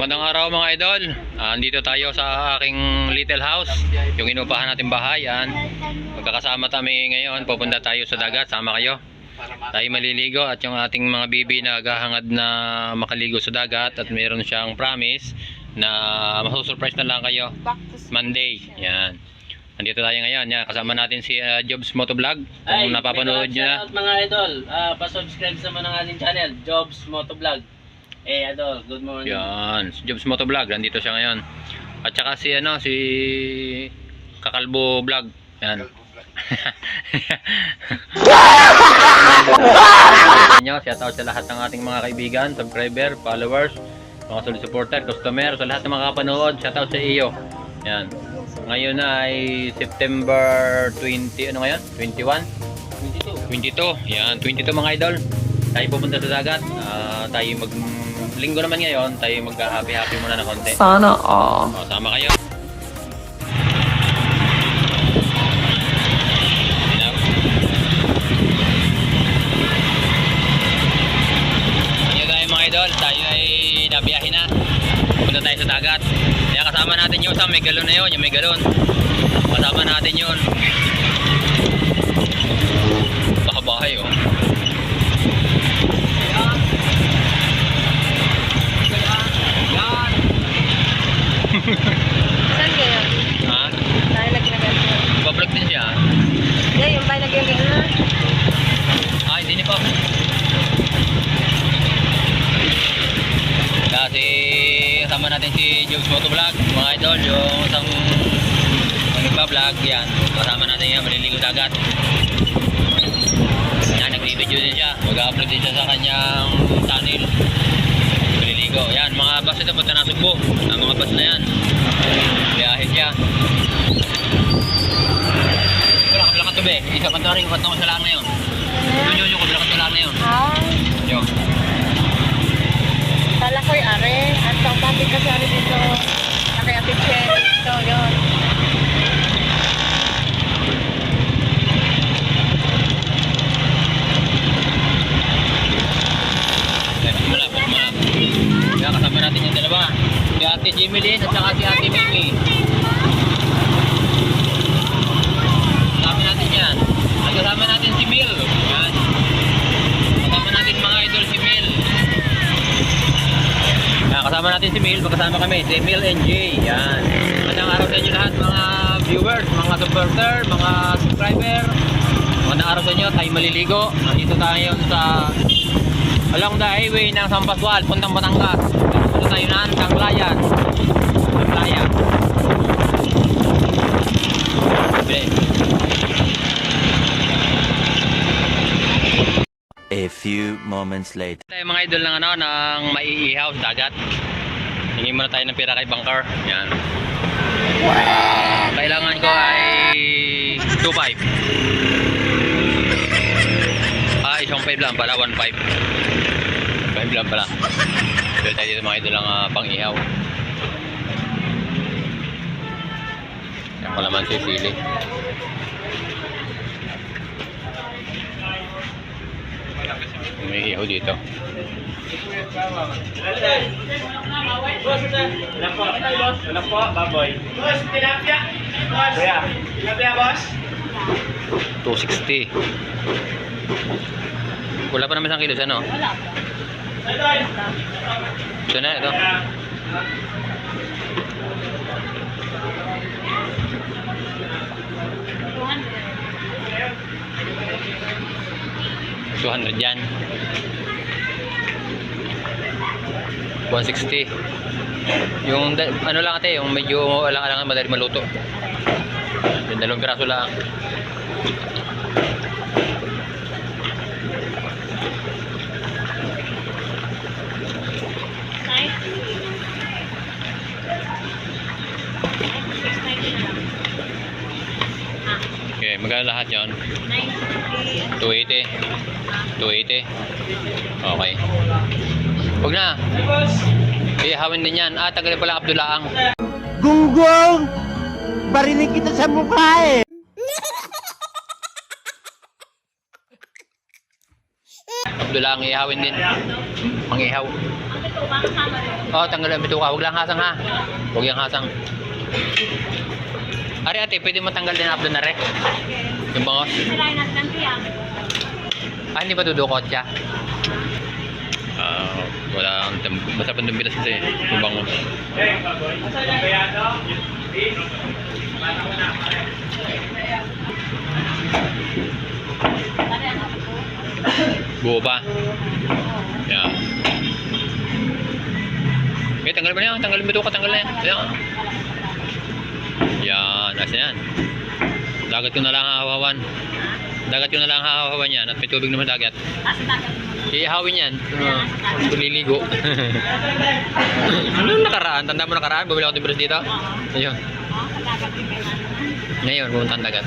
Magandang araw mga idol. Andito tayo sa aking little house, yung inupahan natin bahay. Magkakasama kami ngayon, pupunta tayo sa dagat, sama kayo. Tayo maliligo at yung ating mga bibi na naghahangad na makaligo sa dagat. At meron siyang promise na masusurprise na lang kayo Monday. Yan. Andito tayo ngayon. Yan. Kasama natin si Jobs Motovlog. Kung napapanood nyo na. Mga idol, pa-subscribe naman ng ating channel, Jobs Motovlog. Idol, good morning. Yan, si Jobs Motovlog, nandito siya ngayon. At saka si si Kakalbo Vlog. Yan. Shout out sa lahat ng ating mga kaibigan, subscriber, followers, mga solid supporter, customer, sa lahat ng mga kapanood, shout out sa iyo. Yan. Ngayon ay September 20, ano ngayon? 21? 22. Yan, 22 mga idol. Tayo pupunta sa dagat. Tayo linggo naman ngayon, tayo mag-happy-happy muna na konti. Sana all. Sama kayo. Ngayon tayo mga idol, tayo ay nabiyahin na. Pupunta tayo sa dagat. Kaya kasama natin yung may galon na yun, yung may galon. Kasama natin yun. Baka bahay oh. Saan kayo? Ha? Tayo nag-nagal ko. Iba-vlog din siya. Yeah, yung tayo nag-nagal na. Ay, hindi po. Kasi kasama natin si Jobs Motovlog, mga idol, yung isang nagpa-vlog, yan. Kasama natin yan, maliligo dagat. Yan, nag-video din siya. Mag-upload din siya sa kanyang channel. Maliligo. Yan, mga bus ito punta na Sugbo. Ang mga bus na yan. Biyahe siya. Wala ka pala katubi. Isa kanta rin, kanta ko sa lang na yun. Yun, kabila ka sa lang na yun. Yun. Kala ko'y are. At ang topic kasi are dito. Nakayapit siya. Ito, yun. Kaya kasama natin yung dalawa. Si Ate Jimelyn at saka si Ate Mimi. Kasama natin yan. At kasama natin si Mil. Yan. Kasama natin mga idol si Mil. Yan, kasama natin si Mil. Pagkasama kami si Mil and Jay. Yan. Magandang araw sa inyo lahat mga viewers, mga supporter, mga subscriber. Magandang araw sa inyo. Tayo maliligo. Nandito tayo sa along the highway ng San Pascual, puntang Batangas. Punta tayo na Tanglayan. Tanglayan. Okay. A few moments later. Tayo mga idol ng ng maiihaw sa dagat. Hingi muna tayo ng pira kay Bangkar. Yan. Kailangan ko ay 2.5. Isang 5 lang pala, 1.5. 5 lang pala. Dito tayo dito mga idol ang pang-ihaw. Yan ko naman si Sili. May ihaw dito. Alam po, baboy. Boss, tilapia. Boss. Kuya. Tilapia, boss. 260. Wala pa naman 1 kilo, ano? Wala. Ito na, ito. $200 yan. 160. Yung ano lang ate, yung medyo alang-alangan madali maluto. Yung 2 piraso lang. Okay, magkano lahat yon? 280. 280. Okay. Huwag na. Ihawin din yan. Tagal pala Abdulaang. Gunggong! Barinig kita sa mukha eh! Abdulaang ihawin din. Mangihaw. bituka kasama rin. Oo, tanggal ang bituka. Huwag lang hasang ha. Huwag yung hasang. Ari ate, pwede mo tanggal din ang abdo na rin. Yung bangos. Sirain natin ang tiyak. Ah, hindi ba dudukot siya? Wala kang basta pandumbilas kasi yung bangos. Buo pa. Yan. Okay, tanggal mo na yan. Tanggalin mo ito ka. Tanggal na yan. Yan. Yan. Nasa yan. Dagat ko na lang hahawan. Dagat ko na lang hahawan yan. At may tubig naman dagat. Asa dagat mo. Ihawin yan. Liligo. Ano nakaraan? Tanda mo nakaraan? Bumili ako ng bilis dito? Ayun. Sa dagat din kayo. Ngayon, pumunta ang dagat.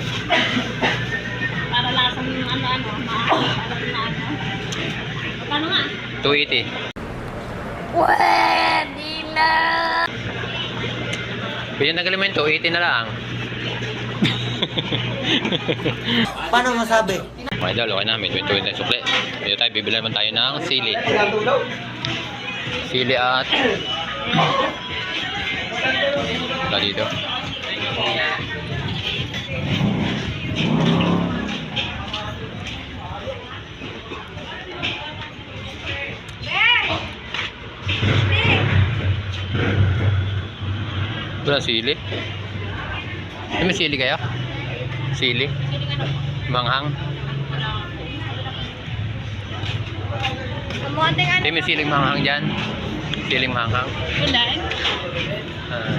Para lasang ano-ano. Maaari na ano. Paano nga? 280. Pwede na! Pwede tanggalin mo yung 280 na lang. Paano masabi? Okay daw, okay na. May 20 na sukli. Dito tayo, bibili naman tayo ng sili. Sili at... Wala dito. Wala sili. May sili kayo? Sili? Manghang? Kamuating ano? Hindi, may siling manghang dyan. Siling manghang. Ilan?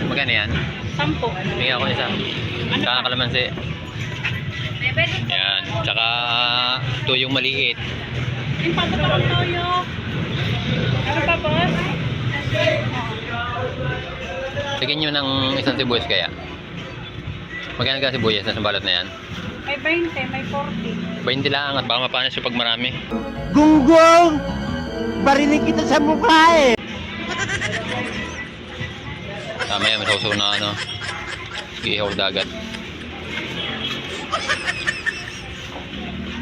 Magkano yan? 10. Tingnan ako isa. Saka kalamansi. Yan. Tsaka tuyong maliit. Yung pagkakang toyo. Ano pa, boss? Tigyan nyo ng isang sibuyas kaya. Magkano ka sibuyas na balot na yan? May 20, may 40. 20 lang at baka mapanas yung pag marami. Gunggong! Barinig kita sa mukha eh! Tama yan, masausaw na ano. Ihaw dagat.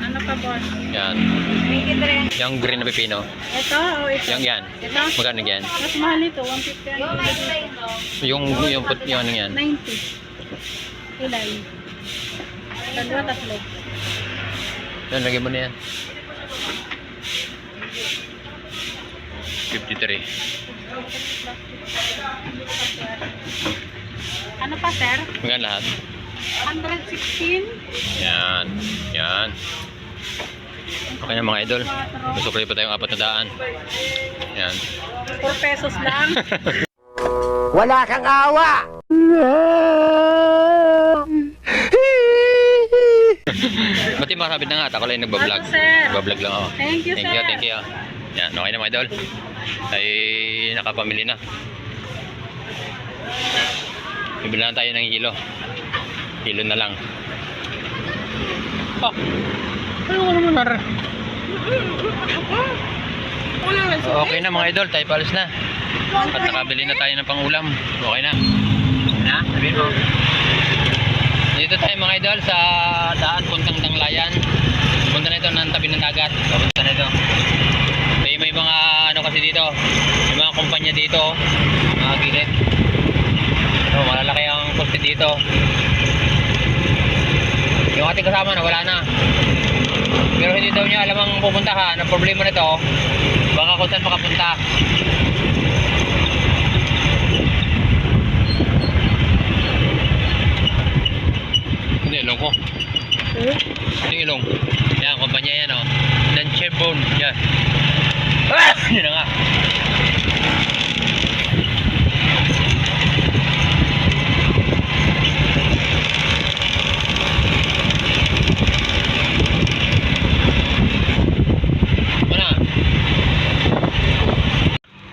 Ano pa, boss? Yan. May rin. Yung green na pipino. Ito o ito? Yung yan. Ito? Magkano yan? Mas mahal ito, 150. Yung put yung ano yan. 90. Ilan? Dalawa, tatlo. Yan, lagyan mo na yan. 53. Ano pa, sir? Magkano lahat? 116. Yan. Yan. Okay na mga idol. Masukli pa tayong 400. Yan. 4 pesos lang. Wala kang awa! Ba't yung marapit na nga? Ako lang yung nagbablog. Ano, sir? Nagbablog lang ako. Thank you, sir. Thank you. Yan, okay na mga idol. Ay nakapamili na. Bibili na tayo ng hilo. Hilo na lang. Oh. Ano ko naman nar? Okay na mga idol, tayo palis na. At nakabili na tayo ng pangulam. Okay na. Na, sabihin mo. Dito tayo mga idol sa daan puntang Tanglayan. Punta na ito ng tabi ng dagat. Punta na ito. May mga ano kasi dito. May mga kumpanya dito. Mga gilid. So, malalaki ang poste dito. Yung ating kasama na wala na. Pero hindi daw niya alam ang pupuntahan. Ang problema nito, baka kung saan makapunta. Hindi, ilong ko. Hindi ilong. Yan, kumpanya yan o. Nanchebon. Yan. Ah! Yan na nga.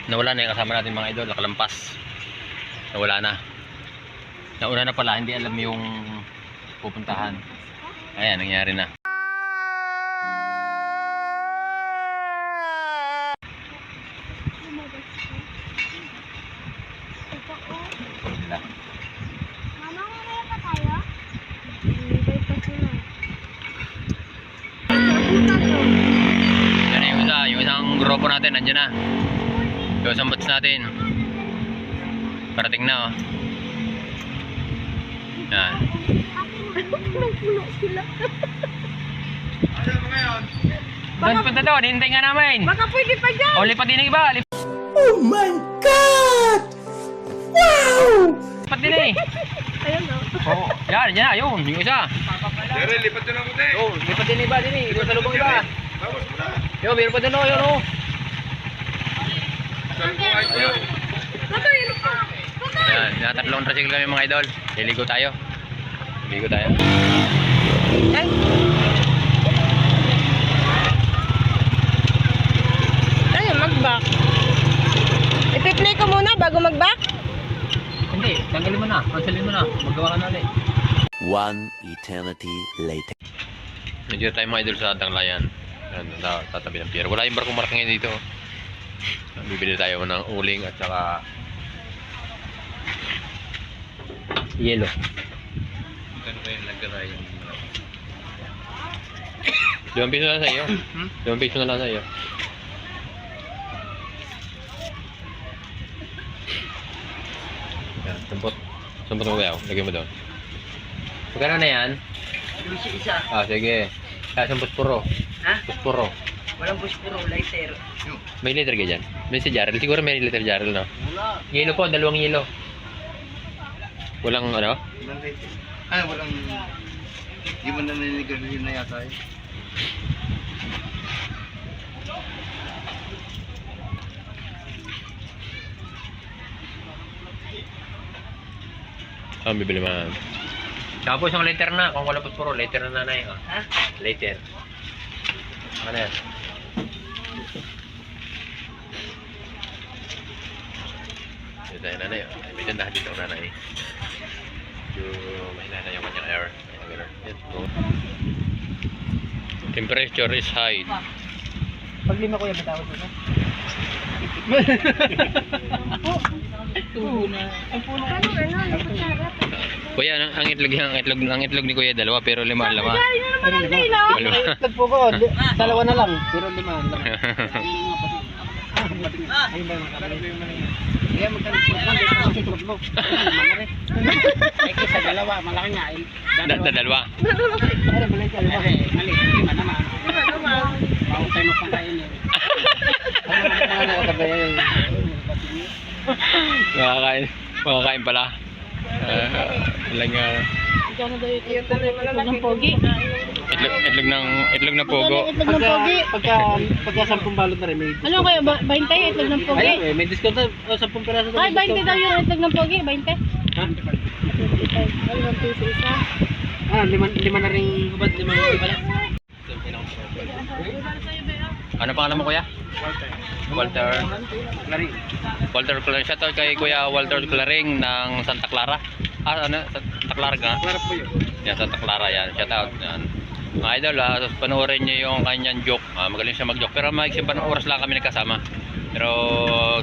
Nawala na yung kasama natin mga idol, nakalampas. Nawala na. Nauna na pala, hindi alam yung pupuntahan. Ayan, nangyari na. Mama, mamaya pa tayo? Yan yung isa, yung isang grupo natin, nandiyan na. Yung sambots natin. Parating na oh. Yan. Puno sila. Doon punta doon, hintay nga namin. Baka pwede pa dyan. O, lipat din ang iba. Oh my God! Wow! Lipat din eh. Ayun o. Oo. Yan, yan na, yun. Yung isa. Daryl, lipat yun ang puti. Oo, lipat din iba din eh. Doon sa lubong iba. Tapos mo na. Yo, meron pa din o, yun o. Salbuhay ko yun. Baka yun pa. Yan, natatlong tricycle kami mga idol. Liligo tayo. Liligo tayo. Ay. Tayo, mag-back. I-play ko muna bago mag-back. Hindi, tanggalin mo na. Cancelin mo na. Magawa ka na ulit. One eternity later. Medyo tayo mga idol sa Tanglayan. Yan, tatabi ng pier. Wala yung barkong marking ngayon dito. Bibili tayo ng uling at saka yelo. Magkano kayo nagkara yung 2 piso na lang sa iyo. 2 piso na lang sa iyo. Yan, sumpot. Sumpot mo ba? Lagyan mo doon. Magkano na yan? Isa. Ah, sige. Kaya sumpot puro. Ha? Puspuro. Walang puspuro, lighter. May liter ka dyan? May si Jarrell? Siguro may liter Jarrell, no? Wala. Yelo po, 2 yelo. Walang ano? Ay, walang... Di mo na nanigarilyo na yata eh. Ah, bibili man. Saka po isang liter na. Kung wala po puro, liter na nanay. Oh. Ha? Liter. Ano yan? Dito tayo nanay. Oh. May dandahan dito ang nanay. May nanay yung kanyang air. Yan po. Temperature is high. Pag lima ko yung matawag mo. Tubo na. Ano, kutsara. Kuya, ang itlog ni Kuya dalawa pero 5 ang laman. Ay, yun naman ang dilo. Walo. Itlog po ko, dalawa na lang. Pero lima ang laman. Ayun ba yung makakabili? Kaya magkano itlog mo? Ay, kisa dalawa, malaki nga. Dalawa. Ay, mali, dalawa. Mali, lima naman. Bago tayo magpakain yun. Ano mga nakakabayan yun? Makakain pala. Lang Itlog ng pogi. itlog ng pogo. Itlog ng pogi. Pagka 10 balot na rin, may Ano kayo, 20 itlog ng pogi? Ayun, may discount na. 10 piraso Ay, 20 daw yung itlog ng pogi, 20. Ha? 25. Ay, 1 piso isa. Ah, lima na rin hubad, lima na rin pala. Ano pangalan mo kuya? Walter. Claring. Walter Claring. Shoutout kay Kuya Walter Claring ng Santa Clara. Ah, ano? Santa Clara ka? Clarap po yun. Yan, Santa Clara yan. Shoutout. Yan. Mga idol, panoorin niyo yung kanyang joke. Magaling siya mag-joke. Pero magsipang oras lang kami nagkasama. Pero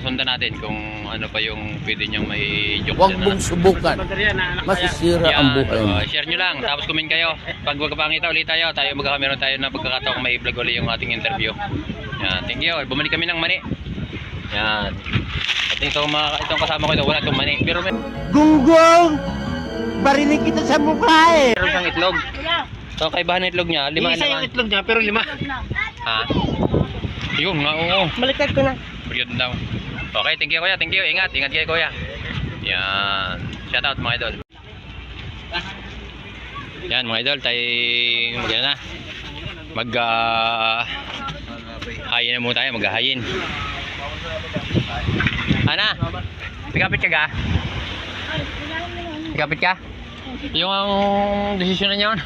sundan natin kung ano pa yung pwede niyang may joke. Huwag mong subukan. Baterya na anak kaya. Masisira ang buhay mo. Share nyo lang, tapos comment kayo. Pag magkapangita ulit tayo magkakameron tayo na pagkakataong may vlog ulit yung ating interview. Yan, thank you. Bumalik kami ng mani. Yan. At itong kasama ko ito, wala itong mani. Pero Gunggong! Barinig kita sa mukha eh! meron siyang itlog. So, kaibahan ng itlog niya, 5 Isa yung naman. itlog niya, pero 5. Ha? Yun nga, oo. Baliktad ko na. Yun daw. Okay, thank you kuya, thank you. Ingat kayo kuya. Yan. Shout out mga idol. Yan mga idol, tayo na. Hayin na muna tayo, mag-hayin. Ana, pikapit ka ga? Pikapit ka? Yung ang desisyon na yun.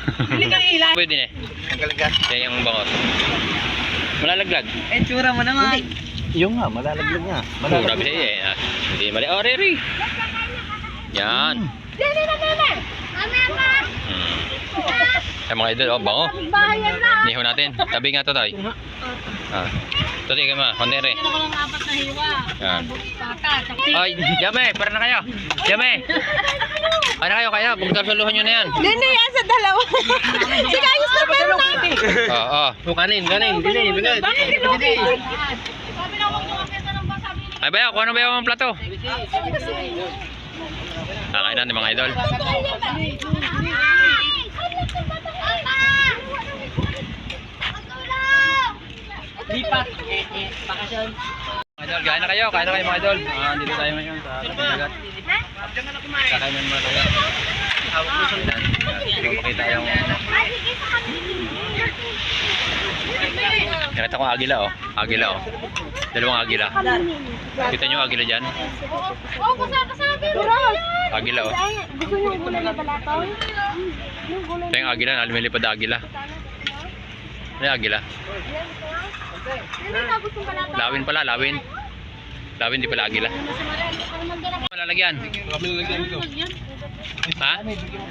Pwede na eh. Yan yung bangos. Malalaglag. Eh, tsura mo naman. Yung nga, malalaglag nga. Oh, grabe siya eh. Hindi mali. Oh, Riri. Yan. Ay mga idol, oh, bango. Bahayan na. Niho natin. Tabi nga to tayo. Ito tingin mo, kontere. Ako lang 4 na hiwa. Yan. Baka, Ay, Jame, para na kayo. Jame. Ano kayo? Pagkarsuluhan nyo na yan. Hindi yan sa dalawa. Sige, ayos na meron na. Oo. Kanin. Dili. Bakit kinukin? Sabi na huwag nyo kapita ng basa. Ay bayaw, kung ano bayaw ang plato? Kakain natin mga idol. Lipat. Bakasyon. Mga idol, kain na kayo mga idol. Dito tayo ngayon sa dagat. Kakain na mga tayo. Hindi ko makita yung... Nakita ko agila oh. Agila oh. Dalawang agila. Kita nyo agila dyan? Oo, kasabi. Agila oh. Gusto niyo yung gulay na balataw? Ito yung agila, lumilipad na agila. Ano yung agila? Hindi ka gustong balataw? Lawin pala, lawin. Lawin, di pala agila. Malalagyan. Ha?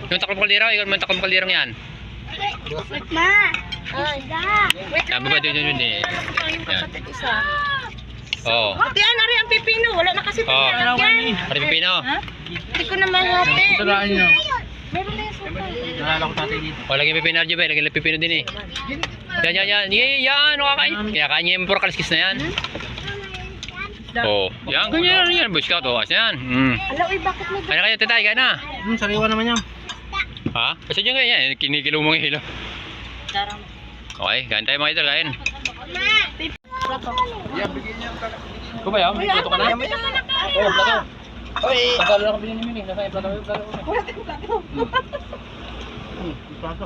Yung taklong kaldero, yung taklong kalderong yan. Ma! Ay, da! Baba dito yun eh. Yan. Isa. Oo. Hati, ano rin ang pipino? Wala na kasi Oo. pinalagyan. Pari pipino. Hindi ko naman hati. Tulaan nyo. Meron na yung suka. Nalala ko tatay dito. O, lagyan pipino dyan ba? Lagyan pipino din eh. Yan. Yan, ano kakain? Kaya kain niya yung puro kaliskis na yan. Oo. Yan, ganyan. Boy Scout, oh. Asa yan? Ala, uy, bakit may Ano kayo, tatay? Kain na. Sariwa naman yan. Ha? Kasi dyan ganyan. Kinikilo mo ng hilo. darang? Okay, kain tayo mga idol, kain. Plato. Ikaw ba yan? May plato ka na? Oo, plato. Oy! Pagkalo lang kami ni Mining. Nasa yung plato. Plato.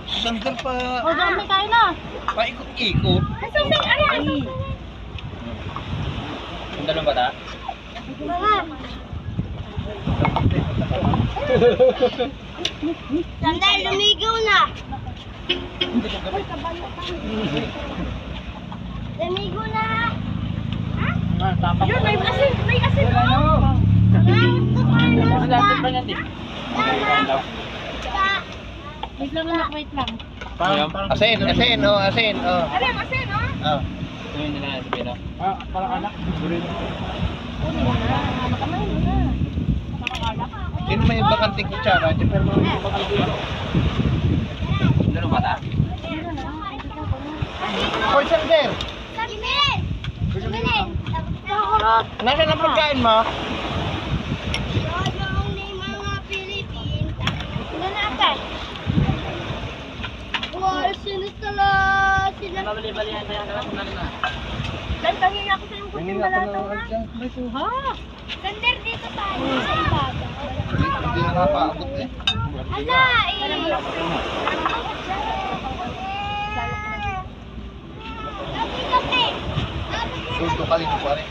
Sandal pa. O, dami tayo na. Paikot-ikot. Ay! Yung dalawang bata? Sandal, lumigaw na. Lumigaw na. Tapak. Yun, may asin. May asin. Wait lang anak, wait lang. Asin, oh. Asin, asin, oh. Oh. Yung nila sa pino. Parang anak. Makamay mo na. Sino may bakanting kutsara? Pero mga bakanting. Yung dalawang bata? Hoy, Sander! Sabihin! Sabihin! Nasaan ang pagkain mo? Dodong ni mga Pilipin. Ano na ate? Wow, sino tala? Sila. Bali-balihan kaya ka lang kung namin na. Tantangin ako sa yung kuting balataw ha. May suha. Sander dito tayo sa ibabaw. Hindi nakakaabot eh. Ala Kape. Sulto ka rin po pare.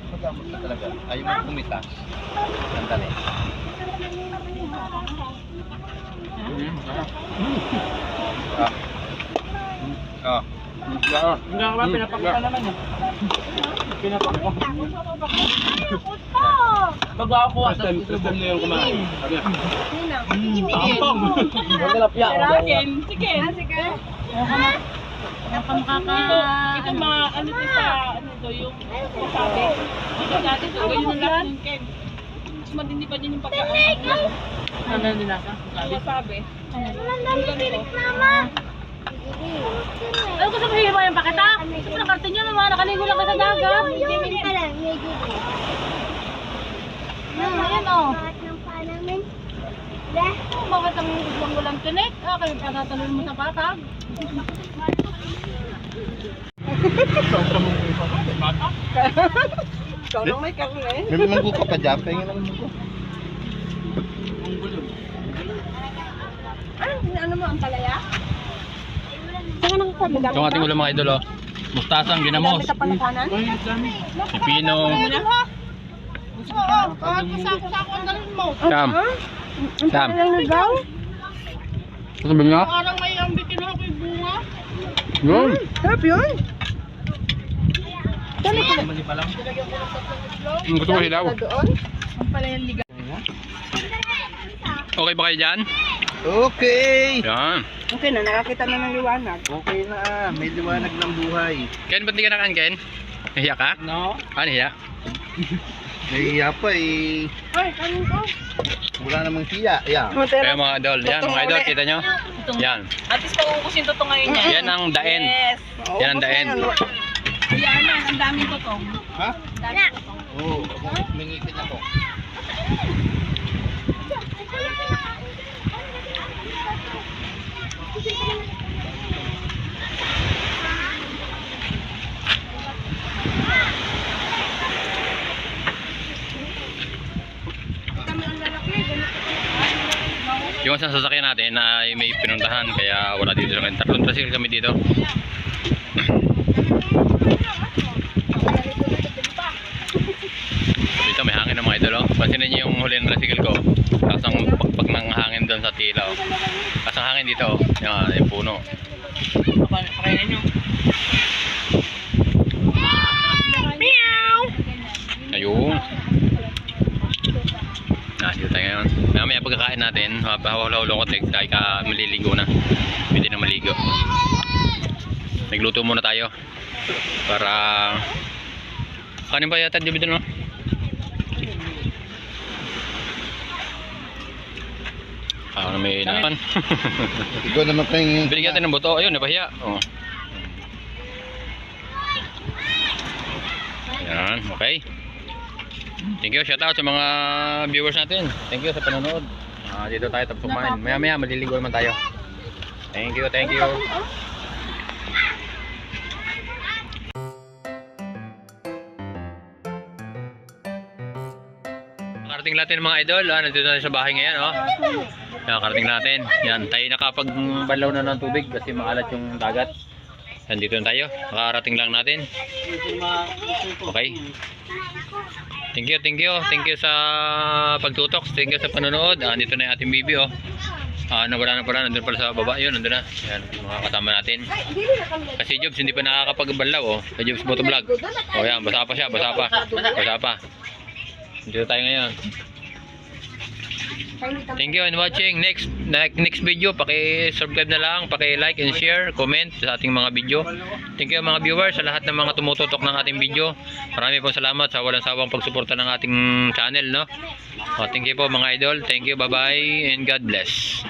Magamot na talaga. Ayaw mo pumitas. Sandali. Ah. Hindi ka ba pinapakita naman yun? Pinapakita. Pag ako sa tutubog na yung kumain. Ampong! Huwag na lapya. Sige. Sige. Ito mga ano to sa ano to yung sabi. Dito dati to ganyan yung lahat ng Ken. Mas matindi pa din yung pagkain. Ano din nasa? Sabi. Ang dami pilik mama. Ano gusto mo hihiwa yung pakita? Gusto mo ng karton nyo naman, nakaligo lang ka sa dagat. Yun ka lang, medyo. Ayan o. Bakit ng paa namin? Bakit ang biglang walang tinik? Kayo patatalon mo sa patag. Ikaw nang may karne. May manggo ka pa dyan. Kaya nga manggo. Ano mo, ang palaya? Itong ating ulam mga idol oh. Mustasang ginamos. Sa panakanan? Pipino. Sako-sako ang galing mo. Sam. Sam. Sasabihin nga? Parang may ambitin ako yung bunga. Yun. Sarap yun. Gusto ko hilaw. Ang palayang liga. Okay ba kayo dyan? Okay! Yan. Okay na, nakakita na ng liwanag. Okay na. May liwanag ng buhay. Ken, ba't di ka nakain, Ken? Nahiya ka? No? Ah, nahiya. Nahihiya pa eh. Ay, kanin ko. Wala namang hiya. Ayan. Kaya mga idol, yan mga idol, kita nyo? Yan. At least pauubos yung totoo ngayon yan. Yan ang the end. Yes. Yan ang the end. Yan na, ang daming totoo. Ha? Oo. Mingipit na to. Yung isang sasakyan natin ay may pinuntahan kaya wala dito sa akin. Tatlong tricycle kami dito. Dito may hangin ng mga idol. Oh. Pansinin niyo yung huli ng tricycle ko. Tapos ang pagpag ng hangin doon sa tila. Oh. Tapos ang hangin dito. Oh. Yung puno. Pakainin nyo. Ayun. Dito tayo ngayon. Mamaya pagkakain natin, hawak-hawak ko dahil ka maliligo na. Pwede na maligo. Nagluto muna tayo. Para kanin ba yata di ba dun, no? May naman. Ikaw naman kayong... Binigyan natin ng buto. Ayun, napahiya. Oh. Yan, okay. Thank you, shout out sa mga viewers natin. Thank you sa panonood. Dito tayo tapos kumain. Maya maliligo naman tayo. Thank you, thank you. Nakarating natin mga idol. Nandito tayo sa bahay ngayon. Nakarating natin. Yan, tayo nakapagbanlaw na ng tubig kasi maalat yung dagat. Nandito na tayo. Nakarating lang natin. Okay. Thank you, thank you. Thank you sa pagtutok. Thank you sa panonood. Dito na yung ating bibi, oh. Wala na pala. Nandun pala sa baba. Yun, nandun na. Yan, mga kasama natin. Kasi Jobs, hindi pa nakakapagbanlaw, oh. Sa Jobs Motovlog. Oh, yan. Basa pa siya. Basa pa. Basa pa. Dito tayo ngayon. Thank you and watching. Next video, paki-subscribe na lang, paki-like and share, comment sa ating mga video. Thank you mga viewers sa lahat ng mga tumututok ng ating video. Marami pong salamat sa walang sawang pagsuporta ng ating channel, no? Thank you po mga idol. Thank you. Bye-bye and God bless.